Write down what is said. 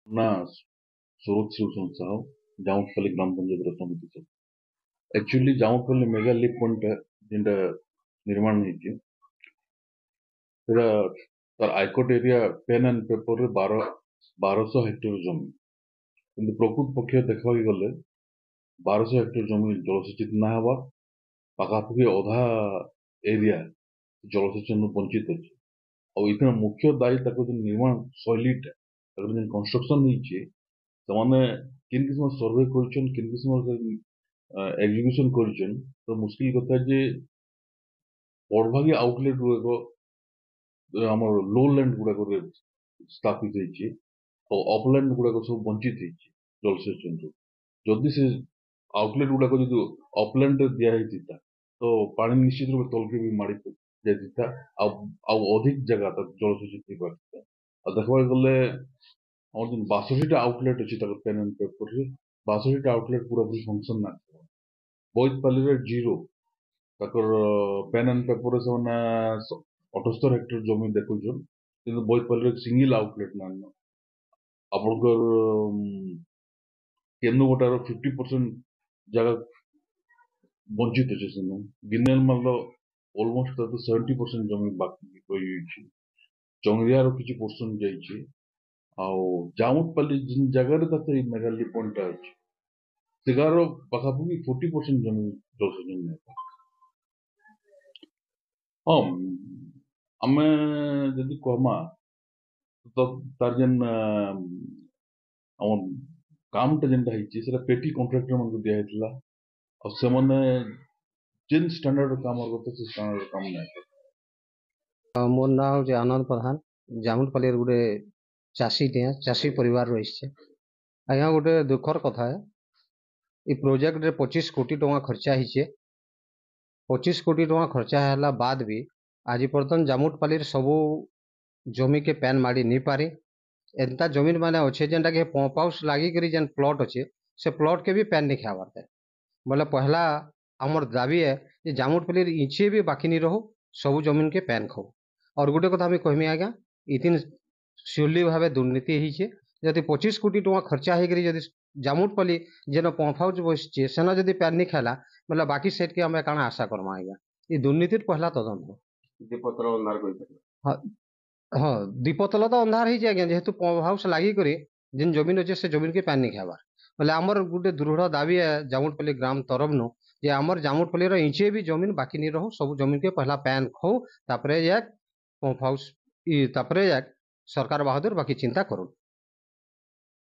ना सुरत शिवचंद साहब जामुटपल्ली ग्राम पंचायत समिति से एक्चुअली जामुटपल्ली मेगा लिप पॉइंट जिनटा निर्माण ହେଇଛି ସେଟା ତାର ଆଇକଟ ଏରିଆ ପେନ୍ ଆଣ୍ଡ ପେପରରେ 1200 ହେକ୍ଟର ଜମି କିନ୍ତୁ ପ୍ରକୃତ ପକ୍ଷ ଦେଖିବାକୁ ଗଲେ 1200 ହେକ୍ଟର ଜମି ଜଳସେଚିତ ନା ହେବା ପାଖାପାଖି ଅଧା ଏରିଆ ଜଳସେଚନରୁ ବଞ୍ଚିତ ଅଛି ଆଉ ଏଥିରେ ମୁଖ୍ୟ ଦାୟୀ ତାକୁ ଯୋଉ ନିର୍ମାଣ ଶୈଳୀଟା ତାଙ୍କର ଯୋଉ କନଷ୍ଟ୍ରକ୍ସନ ହେଇଛି ସେମାନେ किन किस्म सर्वे करिछन किन किस्म एग्जीक्यूशन करिछन तो मुश्किल कथा जे बड़भागी आउटलेट गुड़ाक हमर लो लैंड गुड़ाक स्थापित ହେଇଛି ଆଉ अपलैंड गुड़ाक सब वंचित ହେଇଛି जलसेचन जदि से आउटलेट गुड़ाक जो अपलैंड दिया ହେଇथिता तो पानी निश्चित रूप तलके भी माड़ी जाइथिता अधिक जगह तक जलसेचित हो पारथिता आ देखबा गले और जो 62 आउटलेट अच्छी तक पेन एंड पेपर रे 62 आउटलेट पूरा पूरी फंक्शन ना बोईतपाली रे जीरो तकर पेन एंड पेपर रे सोना 78 हेक्टर जमी देखुछन किंतु बोईतपाली रे सिंगल आउटलेट ना आपनकर केन्दुगोटार 50% जगह वंचित अछि सेनु गिनेल माल ऑलमोस्ट तो 70% जमी बाकी रही चंगरिया किसी पोर्शन जाइए ଆଉ ଜାମୁଟପାଲି जिन जगह रे मेगाली पॉइंट ଅଛି ସେଗାର ପାଖାପାଖି 40% ଜମି ଜଳସେଚନ ନାହିଁ ହଁ ଆମେ ଯଦି କହମା ତ ତାର ଯେନ୍ ଆମ କାମଟା ଯେନ୍ଟା ହେଇଛି ସେଟା ପେଟି କଣ୍ଟ୍ରାକ୍ଟର ମାନଙ୍କୁ ଦିଆ ହେଇଥିଲା ଆଉ ସେମାନେ ଯେନ୍ ଷ୍ଟାଣ୍ଡାର୍ଡ କାମ କରୁଥିଲେ ସେ ଷ୍ଟାଣ୍ଡାର୍ଡ କାମ ନାହିଁ मोर ना हूँ आनंद प्रधान जामुटपाली गोटे चाषी टे चाषी परिवार रही आज्ञा गोटे दुखर कथा है ये प्रोजेक्ट रे 25 कोटी टंका खर्चा होइछे 25 कोटी टंका खर्चा हैला बाद भी आज पर्यटन जामुटपाली सबू जमी के पैन माड़ी नहीं पारे एंता जमीन माने अच्छे जेनटा के पंप हाउस लागी करी जेन प्लॉट अच्छे से प्लॉट के भी पैन नहीं खाबार बोले पहला आमर दाबी है कि जामुटपाली इंचे भी बाकी नहीं रहो सबू जमीन के पैन खाओ और गोटे कथा कहमी आज्ञा इतिन सियोरली भाव दुर्नीति होइछे जदि 25 कोटी टंका खर्चा होकर जदि जामुटपाली जेन पंप हाउस बसचे सेना जदि पैन नहीं खाला बोले बाकी सेट के आम काना आशा करमा आज्ञा ये दुर्नीति पहला तदंत दीपतल अंधार हाँ हाँ दीपतल तो अंधार हो आज्ञा जेहेतु पंप हाउस लागी करी जिन जमीन अच्छे से जमीन के पैन नहीं खाबार बोले आमर गोटे दृढ़ दाबी है जामुटपाली ग्राम तरफ नु जे आमर जामुटपाली इंचे भी जमीन बाकी नहीं रहो सब जमीन के पहला पैन खाओ तापरे पंप हाउस तापरे सरकार बहादुर बाकी चिंता करो।